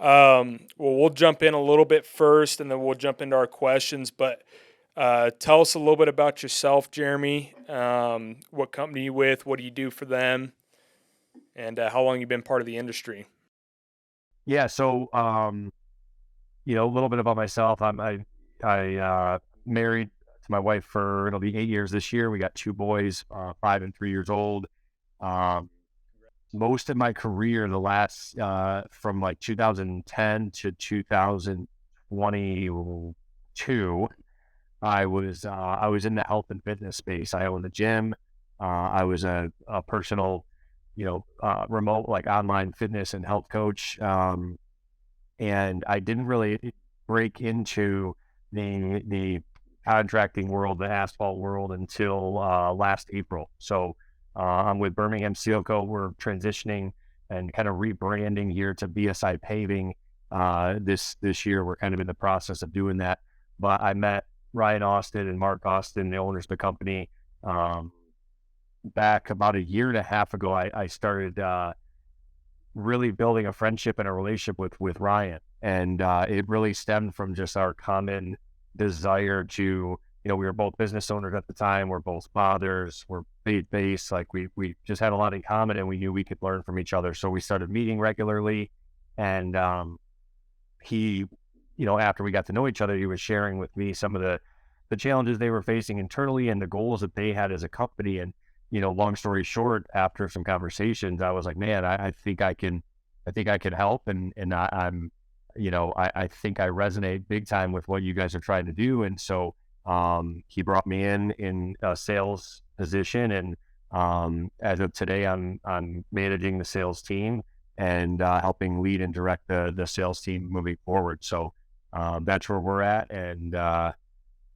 Well, we'll jump in a little bit first, and then we'll jump into our questions. But tell us a little bit about yourself, Jeremy. What company you with? What do you do for them? And how long you been part of the industry? Yeah, so a little bit about myself. I married to my wife for it'll be 8 years this year. We got two boys, 5 and 3 years old. Um, Most of my career, the last from like 2010 to 2022, I was in the health and fitness space. I owned a gym. I was a personal, remote like online fitness and health coach. And I didn't really break into the contracting world, the asphalt world until last April. So I'm with Birmingham Seal Coat. We're transitioning and kind of rebranding here to BSI Paving this year. We're kind of in the process of doing that. But I met Ryan Austin and Mark Austin, the owners of the company, um, back about a year and a half ago. I started really building a friendship and a relationship with Ryan. And it really stemmed from just our common desire to, we were both business owners at the time. We're both fathers. We're faith-based. Like we just had a lot in common, and we knew we could learn from each other. So we started meeting regularly. And he, after we got to know each other, he was sharing with me some of the challenges they were facing internally and the goals that they had as a company. And long story short, after some conversations, I was like, man, I think I can help. And I think I resonate big time with what you guys are trying to do. And so, he brought me in a sales position. And, as of today, I'm managing the sales team and, helping lead and direct the sales team moving forward. So, that's where we're at. And,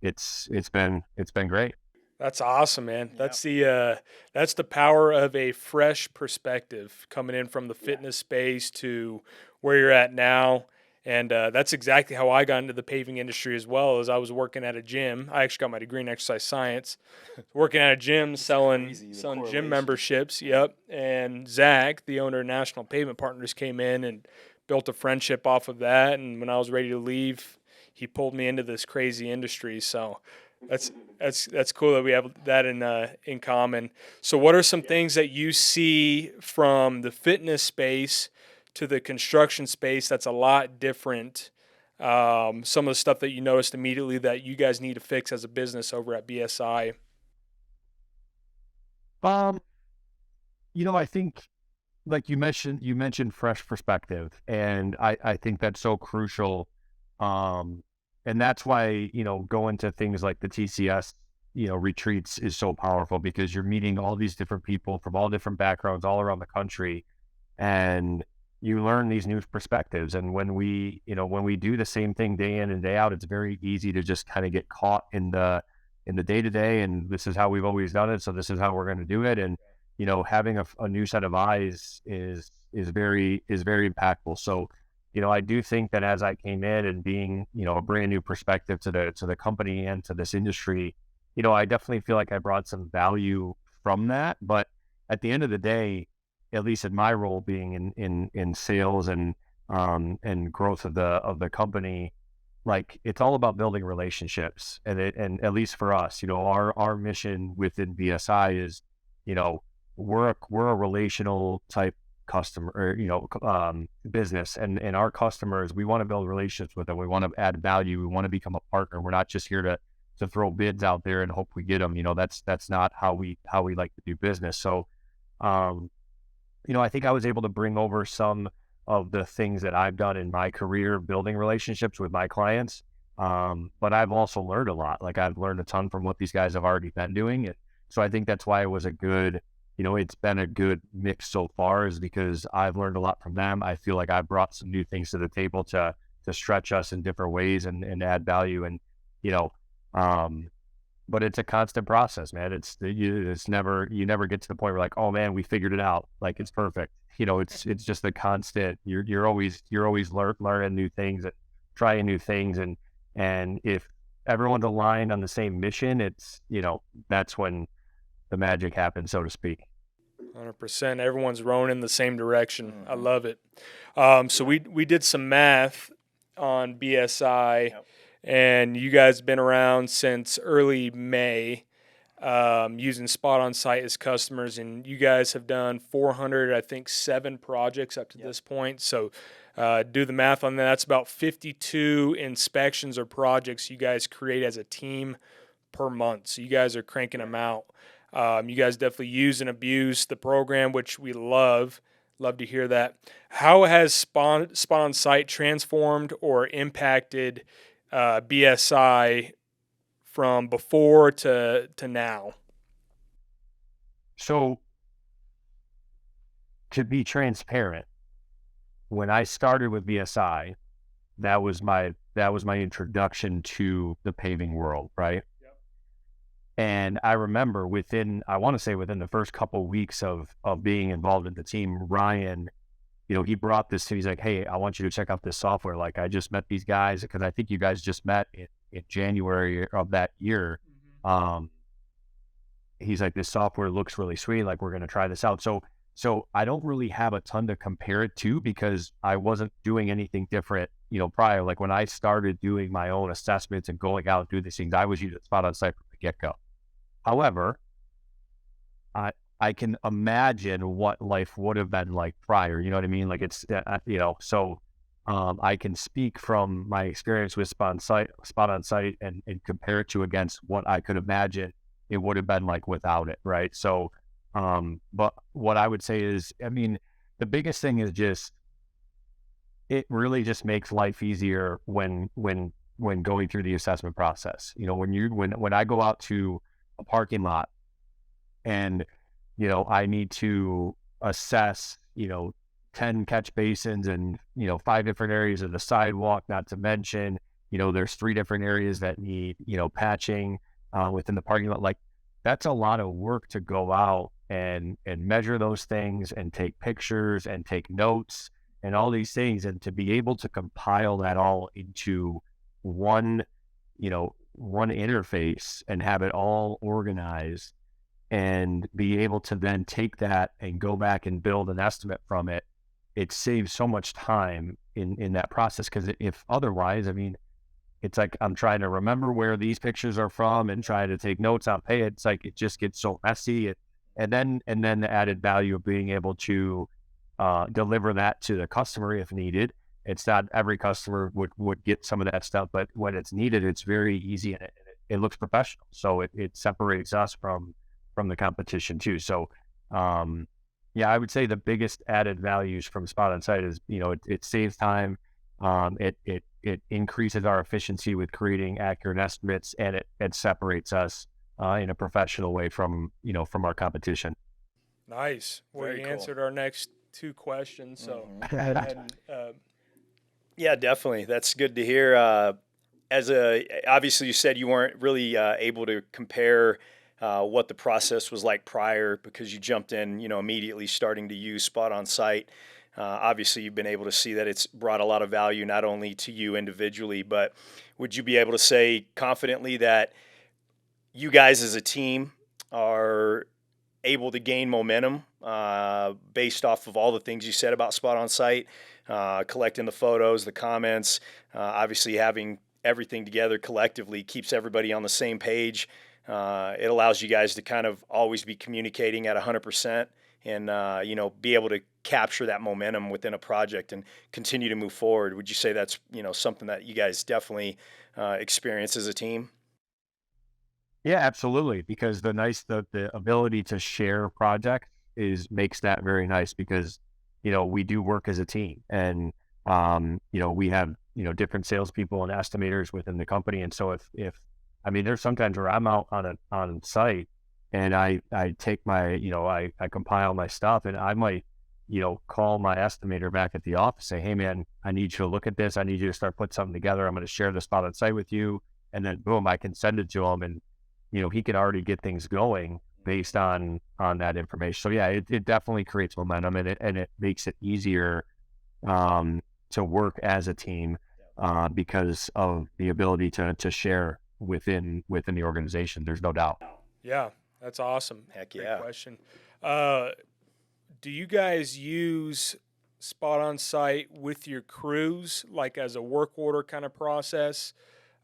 it's been great. That's awesome, man. Yeah. That's the power of a fresh perspective coming in from the fitness space to where you're at now. And that's exactly how I got into the paving industry as well. As I was working at a gym. I actually got my degree in exercise science. Working at a gym, selling gym memberships. Yep. And Zach, the owner of National Pavement Partners, came in and built a friendship off of that. And when I was ready to leave, he pulled me into this crazy industry. So that's that's cool that we have that in common. So, what are some things that you see from the fitness space to the construction space that's a lot different? Some of the stuff that you noticed immediately that you guys need to fix as a business over at BSI. Um, I think like you mentioned fresh perspective, and I think that's so crucial. Um, and that's why, going to things like the TCS, retreats is so powerful because you're meeting all these different people from all different backgrounds all around the country, and you learn these new perspectives. And when we do the same thing day in and day out, it's very easy to just kind of get caught in the day to day. And this is how we've always done it, so this is how we're going to do it. And having a new set of eyes is very impactful. So, I do think that as I came in and being, a brand new perspective to the company and to this industry, I definitely feel like I brought some value from that. But at the end of the day, at least in my role being in sales and growth of the company, like it's all about building relationships. And at least for us, our mission within BSI is, you know, we're a relational type customer or, business, and our customers, we want to build relationships with them. We want to add value. We want to become a partner. We're not just here to throw bids out there and hope we get them. That's not how we like to do business. So, um, I think I was able to bring over some of the things that I've done in my career, building relationships with my clients. But I've also learned a lot. Like I've learned a ton from what these guys have already been doing. And so I think that's why it was it's been a good mix so far, is because I've learned a lot from them. I feel like I brought some new things to the table to stretch us in different ways and add value. And, you know, um, but it's a constant process, man. You never get to the point where like, oh man, we figured it out. Like it's perfect. It's just a constant, you're always learning new things and trying new things. And if everyone's aligned on the same mission, that's when the magic happens, so to speak. 100%. Everyone's rowing in the same direction. I love it. So we did some math on BSI, Yep. and you guys been around since early May, using SpotOnSite as customers, and you guys have done 7 projects up to Yep. this point. So do the math on that. That's about 52 inspections or projects you guys create as a team per month. So you guys are cranking them out. You guys definitely use and abuse the program, which we love. Love to hear that. How has SpotOnSite transformed or impacted BSI from before to now? So to be transparent, when I started with BSI, that was my introduction to the paving world, right? Yep. And I remember within the first couple of weeks of being involved in the team, Ryan, he brought this to me. He's like, "Hey, I want you to check out this software. Like, I just met these guys," because I think you guys just met in January of that year. He's like, "This software looks really sweet. Like, we're going to try this out." So I don't really have a ton to compare it to because I wasn't doing anything different, prior. Like when I started doing my own assessments and going out and doing these things, I was using SpotOnSite from the get-go. However, I can imagine what life would have been like prior. You know what I mean? Like it's, so I can speak from my experience with SpotOnSite and compare it to against what I could imagine it would have been like without it, right? So, but what I would say is, the biggest thing is just, it really just makes life easier when going through the assessment process. When I go out to a parking lot and, I need to assess, 10 catch basins and, 5 different areas of the sidewalk, not to mention, there's 3 different areas that need, patching within the parking lot. Like that's a lot of work to go out and measure those things and take pictures and take notes and all these things. And to be able to compile that all into one interface and have it all organized and be able to then take that and go back and build an estimate from it, it saves so much time in that process. Because if otherwise, it's like I'm trying to remember where these pictures are from and trying to take notes on pay. It's like it just gets so messy. And then the added value of being able to deliver that to the customer if needed. It's not every customer would get some of that stuff, but when it's needed, it's very easy and it looks professional. So it separates us from the competition too. So I would say the biggest added values from SpotOnSite is, it saves time. It increases our efficiency with creating accurate estimates, and it separates us in a professional way from our competition. Nice. Well, Very you cool. answered our next 2 questions. So, Yeah, definitely. That's good to hear. Obviously you said you weren't really able to compare what the process was like prior because you jumped in, immediately starting to use SpotOnSite. Obviously you've been able to see that it's brought a lot of value, not only to you individually, but would you be able to say confidently that you guys as a team are able to gain momentum based off of all the things you said about SpotOnSite, collecting the photos, the comments, obviously having everything together collectively keeps everybody on the same page. It allows you guys to kind of always be communicating at 100% and, be able to capture that momentum within a project and continue to move forward. Would you say that's, something that you guys definitely experience as a team? Yeah, absolutely. Because the ability to share projects makes that very nice because, we do work as a team and, we have, different salespeople and estimators within the company. And so if there's sometimes where I'm out on site and I take my, I compile my stuff and I might, call my estimator back at the office, say, "Hey man, I need you to look at this. I need you to start putting something together. I'm going to share the SpotOnSite with you." And then boom, I can send it to him and, he can already get things going based on that information. So yeah, it definitely creates momentum and it makes it easier to work as a team because of the ability to share within the organization. There's no doubt. Yeah, that's awesome. Heck Great yeah. question. Do you guys use SpotOnSite with your crews, like as a work order kind of process,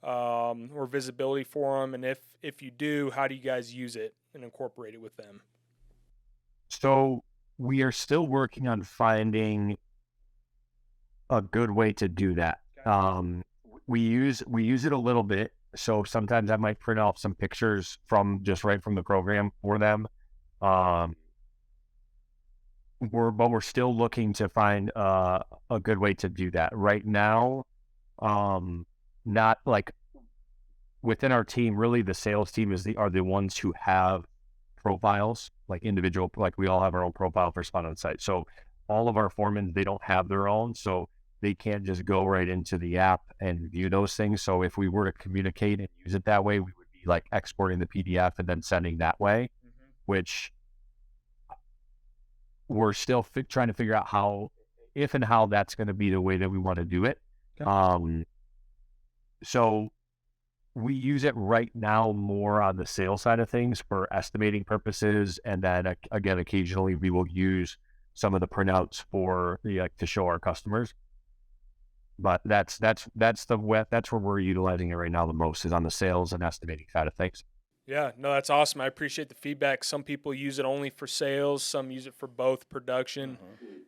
or visibility for them? And if you do, how do you guys use it and incorporate it with them? So we are still working on finding a good way to do that. We use it a little bit. So sometimes I might print off some pictures from just right from the program for them. But we're still looking to find a good way to do that right now. Not like within our team, really the sales team are the ones who have profiles, like individual, like we all have our own profile for SpotOnSite. So all of our foremen, they don't have their own, so they can't just go right into the app and view those things. So if we were to communicate and use it that way, we would be like exporting the PDF and then sending that way, which we're still trying to figure out how that's going to be the way that we want to do it. Okay. So we use it right now more on the sales side of things for estimating purposes, and then again, occasionally we will use some of the printouts for to show our customers. But that's where we're utilizing it right now the most, is on the sales and estimating side of things. Yeah, no, that's awesome. I appreciate the feedback. Some people use it only for sales. Some use it for both production.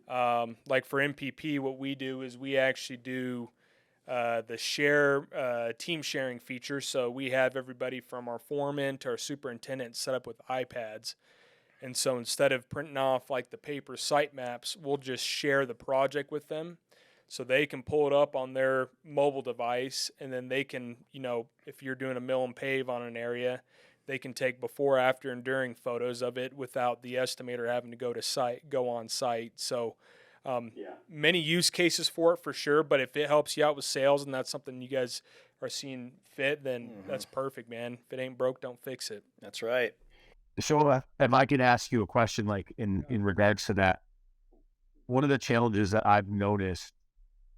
Like for MPP, what we do is we actually do the team sharing feature. So we have everybody from our foreman to our superintendent set up with iPads. And so instead of printing off like the paper site maps, we'll just share the project with them. So they can pull it up on their mobile device, and then they can, if you're doing a mill and pave on an area, they can take before, after, and during photos of it without the estimator having to go on site. So many use cases for it for sure, but if it helps you out with sales and that's something you guys are seeing fit, then that's perfect, man. If it ain't broke, don't fix it. That's right. So if I could ask you a question, like in regards to that, one of the challenges that I've noticed,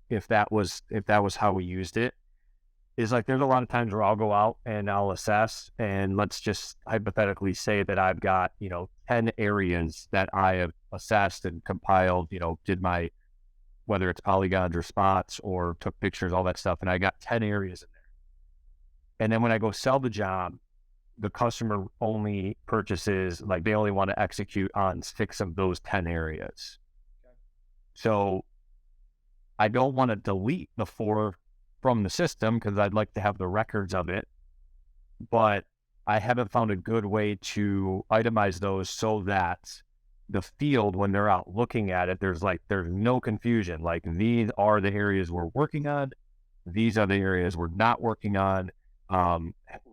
if that was how we used it, is like there's a lot of times where I'll go out and I'll assess, and let's just hypothetically say that I've got 10 areas that I have assessed and compiled, did my, whether it's polygons or spots or took pictures, all that stuff, and I got 10 areas in there. And then when I go sell the job, the customer only purchases, like they only want to execute on 6 of those 10 areas. So I don't want to delete the 4 from the system because I'd like to have the records of it, but I haven't found a good way to itemize those so that the field, when they're out looking at it, there's no confusion. Like, these are the areas we're working on, these are the areas we're not working on.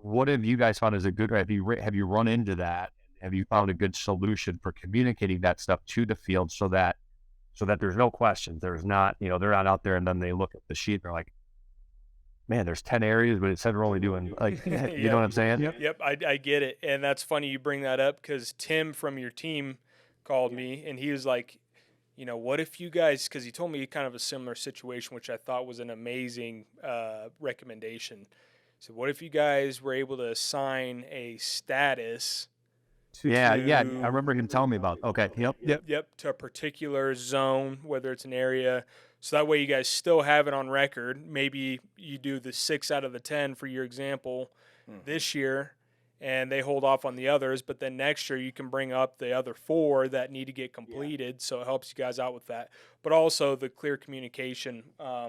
What have you guys found as a good, have you run into that? Have you found a good solution for communicating that stuff to the field so that there's no questions? There's not, they're not out there and then they look at the sheet and they're like, man, there's 10 areas, but it said we're only doing like, you know what I'm saying? Yep. I get it. And that's funny you bring that up, because Tim from your team called me and he was like, what if you guys, because he told me kind of a similar situation, which I thought was an amazing recommendation. So what if you guys were able to assign a status? Yeah. I remember him telling me about. Okay. Yep. To a particular zone, whether it's an area. So that way you guys still have it on record. Maybe you do the 6 out of the 10 for your example this year, and they hold off on the others. But then next year you can bring up the other 4 that need to get completed. Yeah. So it helps you guys out with that. But also the clear communication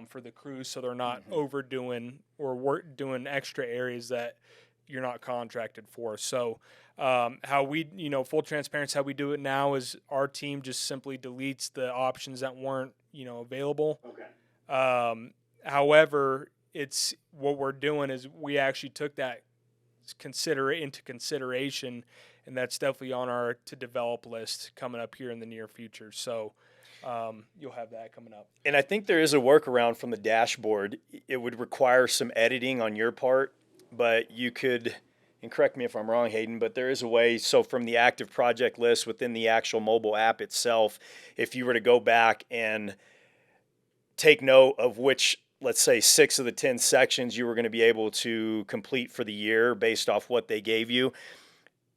for the crews, so they're not overdoing or doing extra areas that you're not contracted for. So how we, full transparency, how we do it now is our team just simply deletes the options that weren't, available. Okay. However, it's what we're doing is we actually took that into consideration, and that's definitely on our to develop list coming up here in the near future. So you'll have that coming up. And I think there is a workaround from the dashboard. It would require some editing on your part, but you could, and correct me if I'm wrong, Hayden, but there is a way. So from the active project list within the actual mobile app itself, if you were to go back and take note of which, let's say, 6 of the 10 sections you were going to be able to complete for the year based off what they gave you,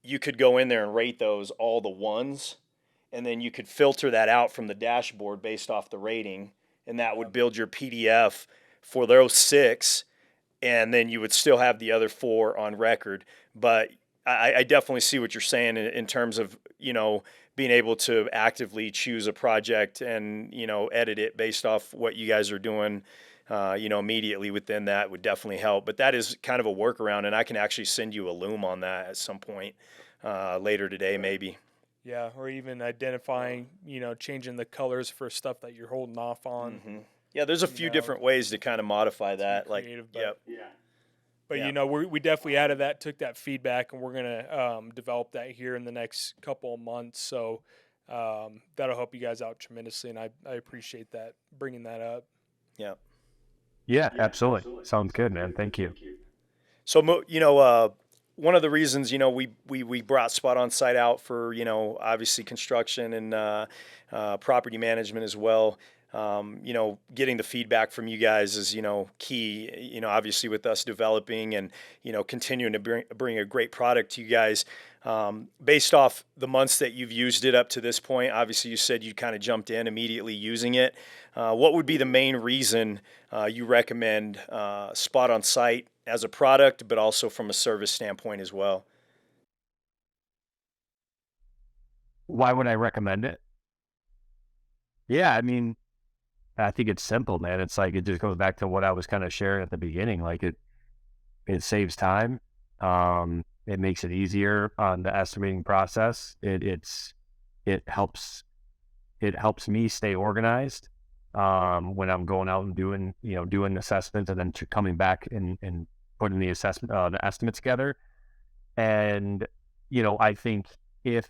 you could go in there and rate those all the 1s and then you could filter that out from the dashboard based off the rating, and that would build your PDF for those 6, and then you would still have the other 4 on record. But I definitely see what you're saying in terms of, being able to actively choose a project and, edit it based off what you guys are doing, immediately within that would definitely help. But that is kind of a workaround, and I can actually send you a loom on that at some point later today, maybe. Yeah, or even identifying, changing the colors for stuff that you're holding off on. Mm-hmm. Yeah, there's a few different ways to kind of modify that. Creative, yep. But Yeah. we definitely added that, took that feedback, and we're gonna develop that here in the next couple of months. So that'll help you guys out tremendously, and I appreciate that, bringing that up. Yeah. Yeah, absolutely. Sounds good, man. Thank you. So, one of the reasons, we brought SpotOnSite out for, obviously construction and property management as well. Getting the feedback from you guys is, key, obviously with us developing and, continuing to bring a great product to you guys. Based off the months that you've used it up to this point, obviously you said you kind of jumped in immediately using it. What would be the main reason you recommend SpotOnSite as a product, but also from a service standpoint as well? Why would I recommend it? Yeah, I mean, I think it's simple, man. It's like, it just goes back to what I was kind of sharing at the beginning. Like it saves time. It makes it easier on the estimating process. It helps me stay organized when I'm going out and doing assessments and then coming back and putting the estimates together. And I think if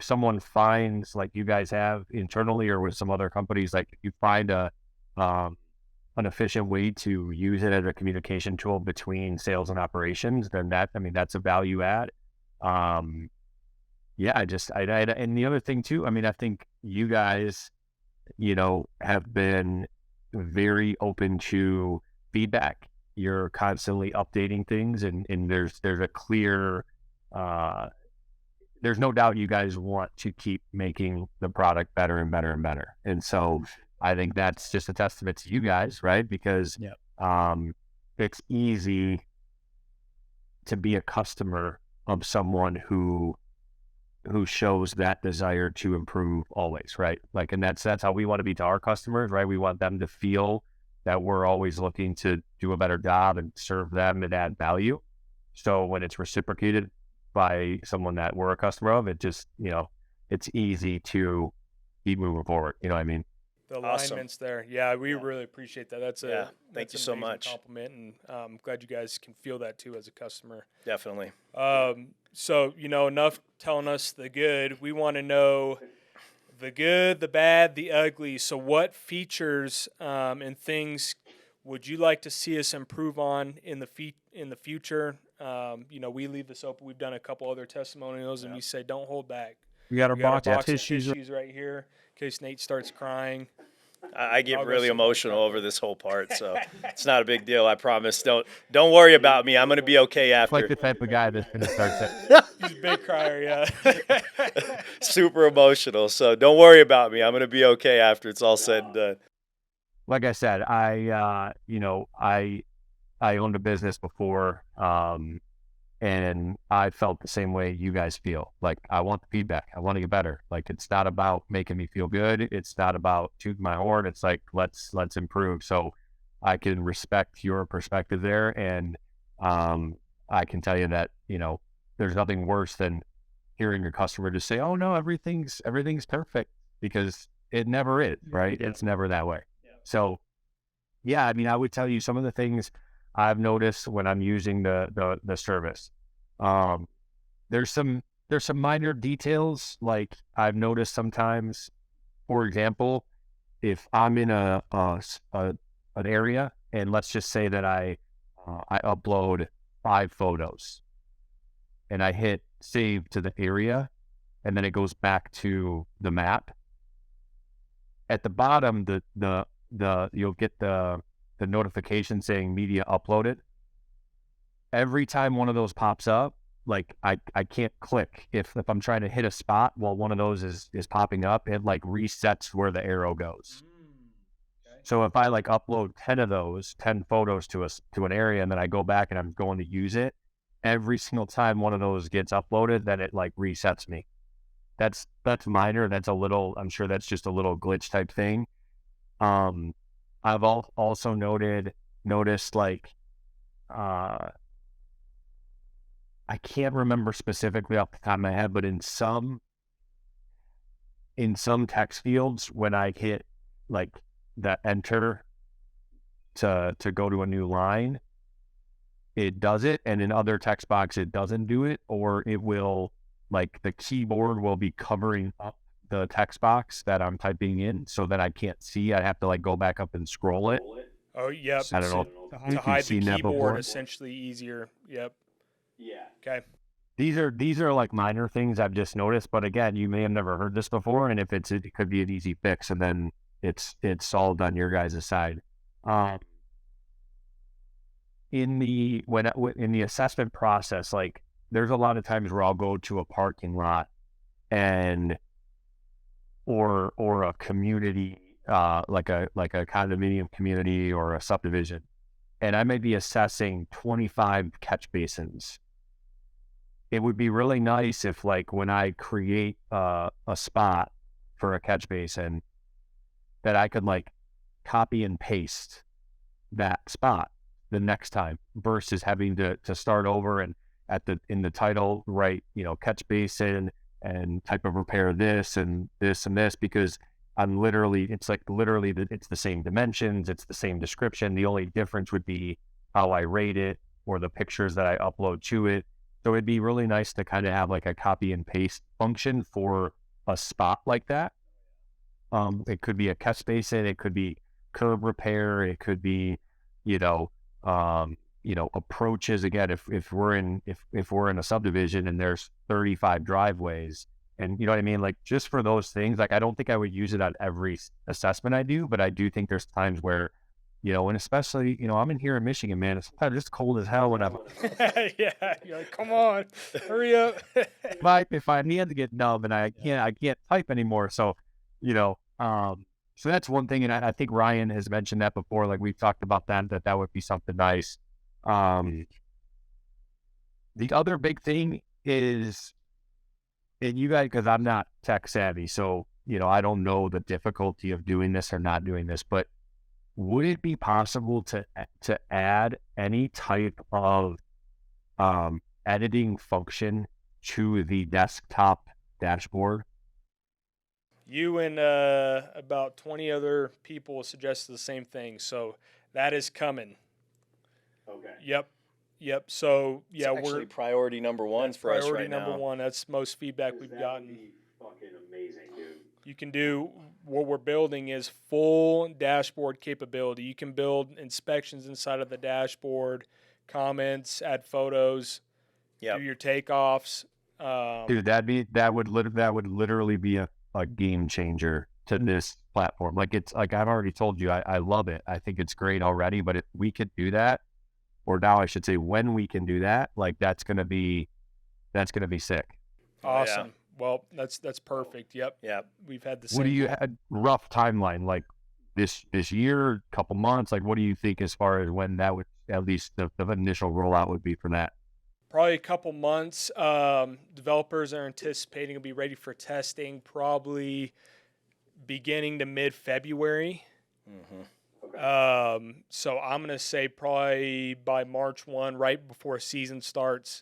someone finds, like you guys have internally or with some other companies, like if you find an efficient way to use it as a communication tool between sales and operations, then that's a value add. And the other thing too, I think you guys, have been very open to feedback. You're constantly updating things, and there's a clear, there's no doubt you guys want to keep making the product better and better and better. And so I think that's just a testament to you guys, right? Because it's easy to be a customer of someone who shows that desire to improve always, right? Like, and that's how we want to be to our customers, right? We want them to feel that we're always looking to do a better job and serve them and add value. So when it's reciprocated by someone that we're a customer of, it just, it's easy to keep moving forward. You know what I mean? The alignment's there. Yeah, we really appreciate that. Thank you so much. Compliment, and I'm glad you guys can feel that too as a customer. Definitely. So, enough telling us the good. We want to know the good, the bad, the ugly. So what features and things would you like to see us improve on in the future? We leave this open. We've done a couple other testimonials, and we say, don't hold back. We got a box of tissues right here in case Nate starts crying. I get really emotional over this whole part, so it's not a big deal. I promise. Don't worry about me. I'm going to be okay after. Like the type of guy that's going to start it. He's a big crier, yeah. Super emotional, so don't worry about me. I'm going to be okay after it's all said and done. Like I said, I owned a business before, and I felt the same way you guys feel. Like, I want the feedback. I want to get better. Like, it's not about making me feel good. It's not about tooting my horn. It's like, let's improve. So I can respect your perspective there. And I can tell you that, there's nothing worse than hearing your customer just say, oh no, everything's perfect, because it never is, right? Yeah. It's never that way. Yeah. So yeah, I would tell you some of the things I've noticed when I'm using the service. There's some minor details, like I've noticed sometimes, for example, if I'm in an area, and let's just say that I upload 5 photos and I hit save to the area, and then it goes back to the map. At the bottom, you'll get the notification saying media uploaded. Every time one of those pops up, like I can't click if I'm trying to hit a spot while one of those is popping up, it like resets where the arrow goes. Okay. So if I like upload 10 of those 10 photos to an area, and then I go back and I'm going to use it, every single time one of those gets uploaded, then it like resets me. That's minor. That's a little, I'm sure that's just a little glitch type thing. I've also noticed like, I can't remember specifically off the top of my head, but in some text fields, when I hit like the enter to go to a new line, it does it, and in other text box it doesn't do it, or it will, like the keyboard will be covering up the text box that I'm typing in so that I can't see. I have to like go back up and scroll it. Oh, yep. I don't know. To hide the seen that before. keyboard, essentially easier. Yep. Yeah. Okay. These are like minor things I've just noticed, but again, you may have never heard this before, and if it could be an easy fix, and then it's solved on your guys' side. In the assessment process, like there's a lot of times where I'll go to a parking lot and or a community, like a condominium community or a subdivision, and I may be assessing 25 catch basins. It would be really nice if, like, when I create a spot for a catch basin, that I could like copy and paste that spot the next time, versus having to start over and in the title write, catch basin and type of repair this and this and this, because it's the same dimensions, it's the same description. The only difference would be how I rate it or the pictures that I upload to it. So it'd be really nice to kind of have like a copy and paste function for a spot like that. It could be a catch basin, it could be curb repair, it could be, approaches. Again, if we're in a subdivision and there's 35 driveways, and you know what I mean, like just for those things, like I don't think I would use it on every assessment I do, but I do think there's times where, and especially, I'm in here in Michigan, man, it's just cold as hell when I'm Yeah, you're like, come on, hurry up. if I need to get numb and I can't type anymore. So, so that's one thing. And I think Ryan has mentioned that before. Like we've talked about that would be something nice. The other big thing is, and you guys, because I'm not tech savvy, so, I don't know the difficulty of doing this or not doing this, but would it be possible to add any type of editing function to the desktop dashboard? You and about 20 other people suggested the same thing, so that is coming. Okay. Yep. So yeah, it's actually priority number one for us right now. Priority number one. That's most feedback we've gotten. Be fucking amazing, dude. You can do what we're building is full dashboard capability. You can build inspections inside of the dashboard, comments, add photos, do your takeoffs. Dude, that would literally be a game changer to this platform. Like it's like I've already told you, I love it. I think it's great already. But if we could do that, or now I should say, when we can do that, like that's gonna be sick. Awesome. Yeah. Well, that's perfect. Yep. We've had the same. What do you had rough timeline, like this year, couple months? Like what do you think as far as when that would, at least the initial rollout would be for that? Probably a couple months. Developers are anticipating it'll be ready for testing probably beginning to mid-February. Mm-hmm. Okay. So I'm going to say probably by March 1, right before season starts.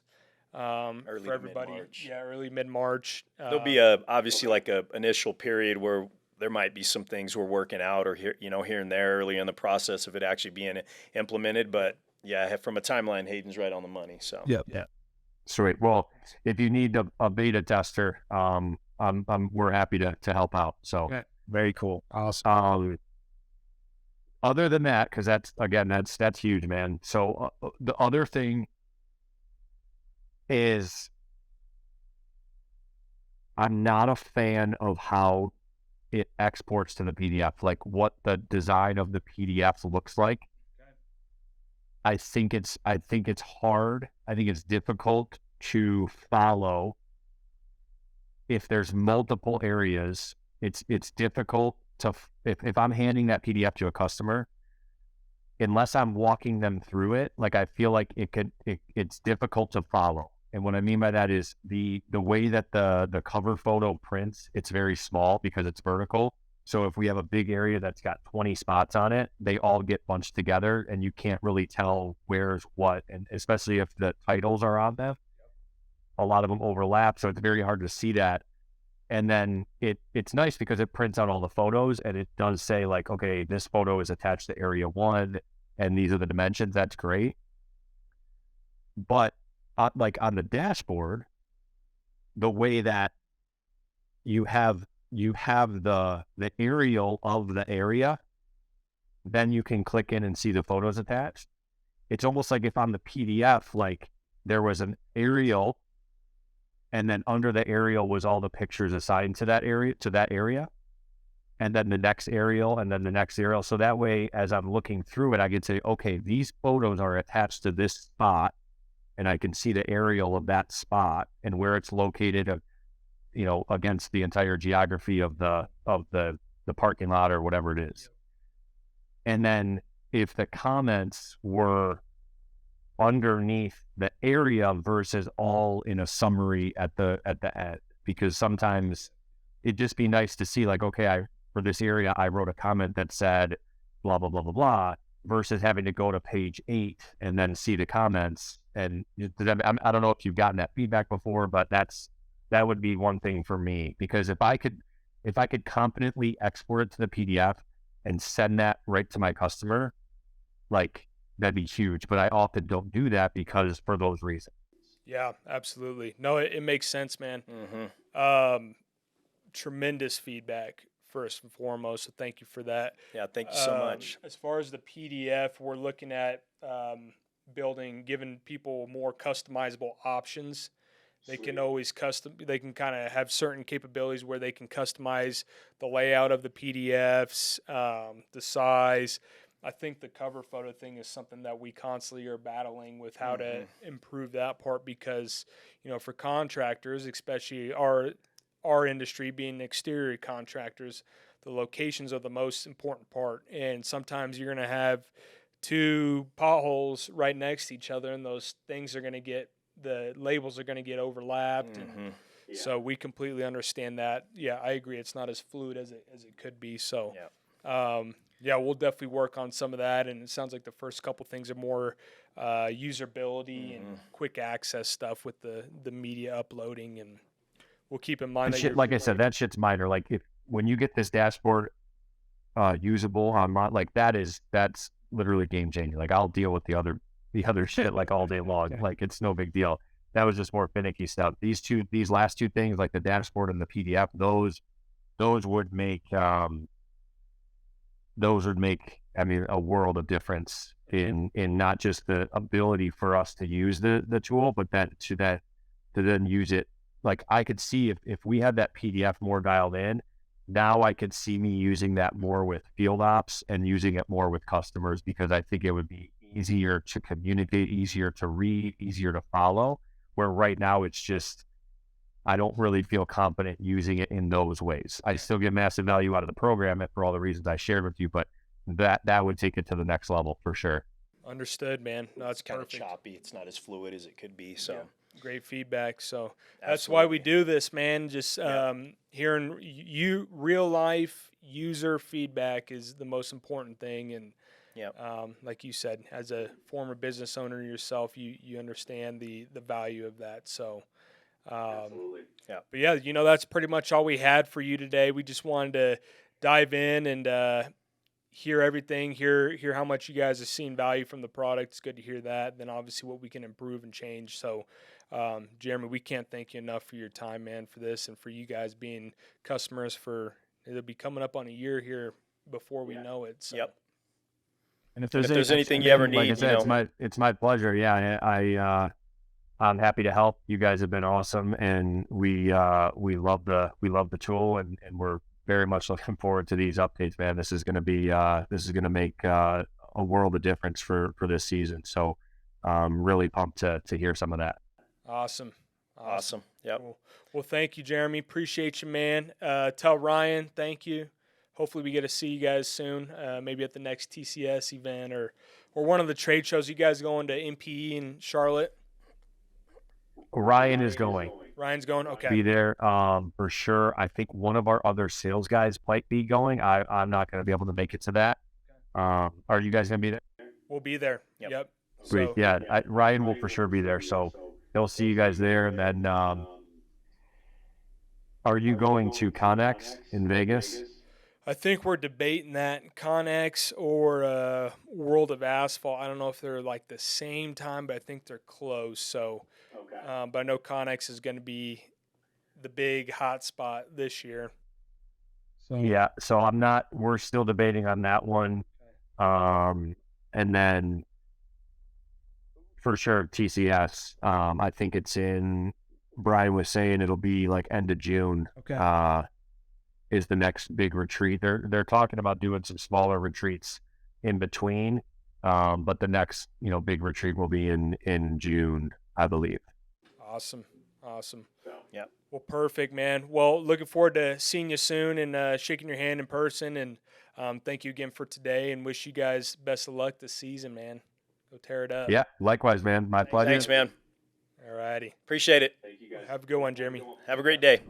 Early for everybody. mid-March. Yeah, early mid-March. There'll be obviously like a initial period where there might be some things we're working out, or here and there early in the process of it actually being implemented. But yeah, from a timeline, Hayden's right on the money. So Yep. Sweet. Well, if you need a beta tester, we're happy to help out. So okay. Very cool. Awesome. Other than that, because that's huge, man. So the other thing is, I'm not a fan of how it exports to the PDF, like what the design of the PDF looks like. I think it's hard. I think it's difficult to follow. If there's multiple areas, it's difficult to, if I'm handing that PDF to a customer, unless I'm walking them through it, like I feel like it's difficult to follow. And what I mean by that is the way that the cover photo prints, it's very small because it's vertical. So if we have a big area that's got 20 spots on it, they all get bunched together and you can't really tell where's what. And especially if the titles are on them, a lot of them overlap. So it's very hard to see that. And then it's nice because it prints out all the photos and it does say like, okay, this photo is attached to area 1 and these are the dimensions. That's great. But like on the dashboard, the way that you have the aerial of the area, then you can click in and see the photos attached. It's almost like if on the PDF, like there was an aerial and then under the aerial was all the pictures assigned to that area, and then the next aerial, and then the next aerial. So that way, as I'm looking through it, I can say, okay, these photos are attached to this spot, and I can see the aerial of that spot and where it's located, against the entire geography of the parking lot or whatever it is. And then if the comments were underneath the area versus all in a summary at the end, because sometimes it'd just be nice to see like, okay, for this area, I wrote a comment that said blah, blah, blah, blah, blah, versus having to go to page 8 and then see the comments. And I don't know if you've gotten that feedback before, but that would be one thing for me, because if I could competently export it to the PDF and send that right to my customer, like that'd be huge. But I often don't do that because for those reasons. Yeah, absolutely. No, it makes sense, man. Mm-hmm. Tremendous feedback first and foremost. So thank you for that. Yeah, thank you so much. As far as the PDF, we're looking at giving people more customizable options. They can always they can kind of have certain capabilities where they can customize the layout of the PDFs, the size. I think the cover photo thing is something that we constantly are battling with how to improve that part, because, for contractors, especially our industry being exterior contractors, the locations are the most important part. And sometimes you're going to have 2 potholes right next to each other, and those things are going to get, the labels are going to get overlapped. And so we completely understand that. Yeah, I agree. It's not as fluid as it could be. So, we'll definitely work on some of that. And it sounds like the first couple things are more usability and quick access stuff with the media uploading. And we'll keep in mind that like I said, that shit's minor. Like when you get this dashboard usable online, like that's literally game changing. Like I'll deal with the other shit like all day long. Like it's no big deal. That was just more finicky stuff. These last 2 things, like the dashboard and the PDF, those would make a world of difference in not just the ability for us to use the tool, but to then use it. Like I could see if we had that PDF more dialed in, now I could see me using that more with field ops and using it more with customers, because I think it would be easier to communicate, easier to read, easier to follow, where right now it's just, I don't really feel confident using it in those ways. I still get massive value out of the program for all the reasons I shared with you, but that would take it to the next level for sure. Understood, man. No, it's kind of perfect. choppy. It's not as fluid as it could be. So great feedback. So that's why we do this, man. Just hearing real life user feedback is the most important thing. And like you said, as a former business owner yourself, you understand the value of that. So absolutely. But yeah, that's pretty much all we had for you today. We just wanted to dive in and hear everything, hear how much you guys have seen value from the product. It's good to hear that. Then obviously what we can improve and change. So Jeremy, we can't thank you enough for your time, man, for this, and for you guys being customers it'll be coming up on a year here before we know it. So. Yep. And if there's anything you ever need, like I said, it's my pleasure. Yeah, I'm happy to help. You guys have been awesome, and we love the tool, and we're very much looking forward to these updates, man. This is going to make a world of difference for this season. So really pumped to hear some of that. Awesome. Awesome. Yep. Well, thank you, Jeremy. Appreciate you, man. Tell Ryan, thank you. Hopefully we get to see you guys soon, maybe at the next TCS event or one of the trade shows. You guys going to MPE in Charlotte? Ryan is going. Ryan's going? Okay. Be there for sure. I think one of our other sales guys might be going. I'm not going to be able to make it to that. Are you guys going to be there? We'll be there. Yep. Great. So, Yeah, Ryan will for sure be there. So he'll see you guys there. And then are you going to Connex in Vegas? I think we're debating that Connex or World of Asphalt. I don't know if they're like the same time, but I think they're close. So, but I know Connex is going to be the big hot spot this year. So yeah, so we're still debating on that one. And then for sure TCS. I think it's Brian was saying it'll be like end of June. Okay. Is the next big retreat. They're talking about doing some smaller retreats in between. But the next, big retreat will be in June, I believe. Awesome. Yeah. Well, perfect, man. Well, looking forward to seeing you soon and shaking your hand in person. And thank you again for today and wish you guys best of luck this season, man. Go tear it up. Yeah, likewise, man. My pleasure. Thanks, man. All righty. Appreciate it. Have a good one, Jeremy. Have a great day.